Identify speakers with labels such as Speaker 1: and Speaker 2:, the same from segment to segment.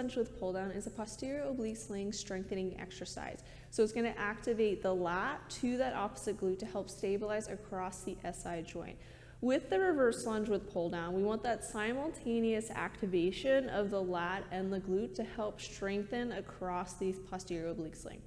Speaker 1: lunge with pull down is a posterior oblique sling strengthening exercise. So it's going to activate the lat to that opposite glute to help stabilize across the SI joint. With the reverse lunge with pull down, we want that simultaneous activation of the lat and the glute to help strengthen across the posterior oblique sling.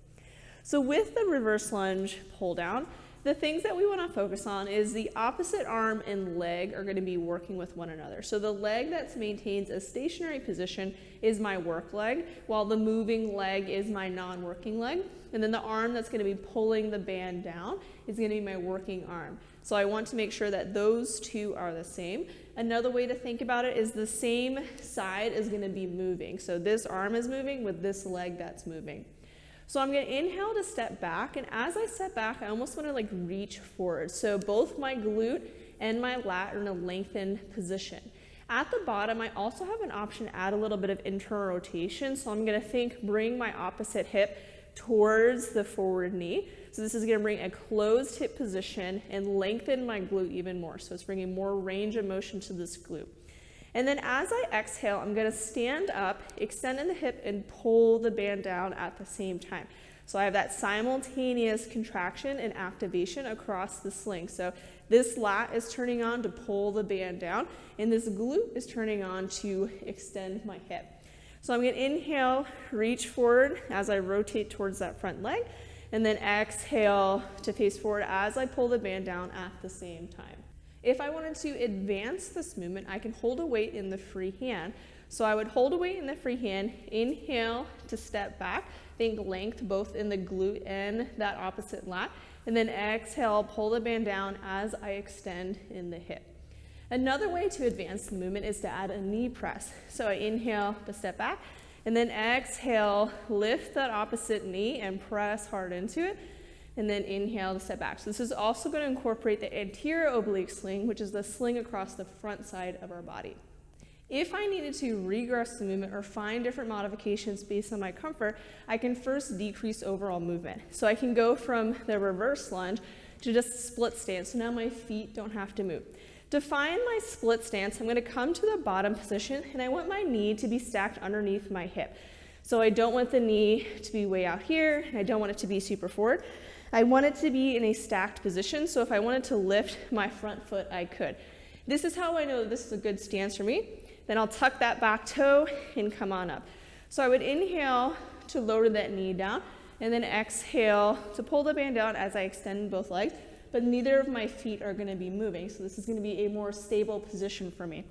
Speaker 1: So with the reverse lunge pull down, the things that we want to focus on is the opposite arm and leg are going to be working with one another. So the leg that maintains a stationary position is my work leg, while the moving leg is my non-working leg. And then the arm that's going to be pulling the band down is going to be my working arm. So I want to make sure that those two are the same. Another way to think about it is the same side is going to be moving. So this arm is moving with this leg that's moving. So I'm going to inhale to step back, and as I step back, I almost want to like reach forward. So both my glute and my lat are in a lengthened position. At the bottom, I also have an option to add a little bit of internal rotation. So I'm going to bring my opposite hip towards the forward knee. So this is going to bring a closed hip position and lengthen my glute even more. So it's bringing more range of motion to this glute. And then as I exhale, I'm going to stand up, extend in the hip, and pull the band down at the same time. So I have that simultaneous contraction and activation across the sling. So this lat is turning on to pull the band down, and this glute is turning on to extend my hip. So I'm going to inhale, reach forward as I rotate towards that front leg, and then exhale to face forward as I pull the band down at the same time. If I wanted to advance this movement, I can hold a weight in the free hand. So I would hold a weight in the free hand, inhale to step back, think length both in the glute and that opposite lat, and then exhale, pull the band down as I extend in the hip. Another way to advance the movement is to add a knee press. So I inhale to step back, and then exhale, lift that opposite knee and press hard into it. And then inhale to step back. So this is also going to incorporate the anterior oblique sling, which is the sling across the front side of our body. If I needed to regress the movement or find different modifications based on my comfort, I can first decrease overall movement. So I can go from the reverse lunge to just split stance. So now my feet don't have to move. To find my split stance, I'm going to come to the bottom position, and I want my knee to be stacked underneath my hip. So I don't want the knee to be way out here, and I don't want it to be super forward. I want it to be in a stacked position, so if I wanted to lift my front foot, I could. This is how I know that this is a good stance for me. Then I'll tuck that back toe and come on up. So I would inhale to lower that knee down, and then exhale to pull the band down as I extend both legs, but neither of my feet are going to be moving, so this is going to be a more stable position for me.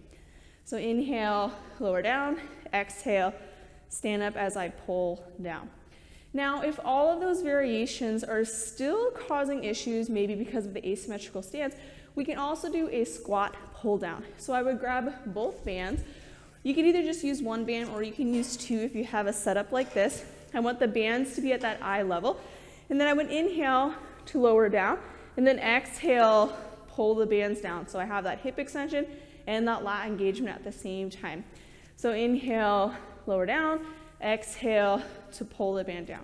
Speaker 1: So inhale, lower down, exhale, stand up as I pull down. Now, if all of those variations are still causing issues, maybe because of the asymmetrical stance, we can also do a squat pull down. So I would grab both bands. You can either just use one band or you can use two if you have a setup like this. I want the bands to be at that eye level. And then I would inhale to lower down, and then exhale, pull the bands down. So I have that hip extension and that lat engagement at the same time. So inhale, lower down, exhale to pull the band down.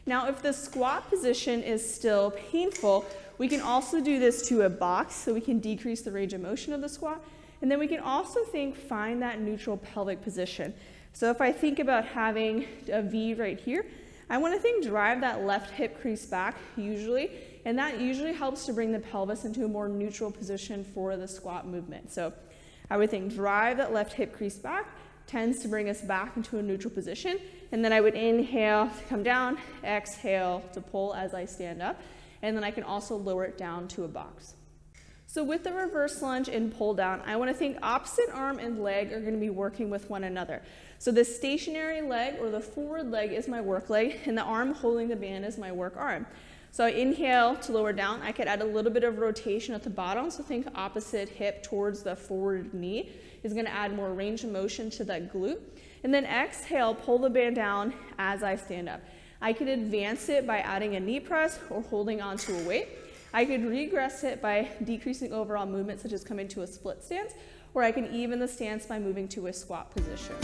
Speaker 1: Now, if the squat position is still painful, we can also do this to a box, so we can decrease the range of motion of the squat. And then we can also find that neutral pelvic position. So if I think about having a V right here, I want to drive that left hip crease back usually, and that usually helps to bring the pelvis into a more neutral position for the squat movement. So I would drive that left hip crease back, tends to bring us back into a neutral position, and then I would inhale to come down, exhale to pull as I stand up, and then I can also lower it down to a box. So with the reverse lunge and pull down, I want to opposite arm and leg are going to be working with one another. So the stationary leg or the forward leg is my work leg, and the arm holding the band is my work arm. So I inhale to lower down. I could add a little bit of rotation at the bottom, so think opposite hip towards the forward knee is going to add more range of motion to that glute. And then exhale, pull the band down as I stand up. I could advance it by adding a knee press or holding onto a weight. I could regress it by decreasing overall movement, such as coming to a split stance, or I can even the stance by moving to a squat position.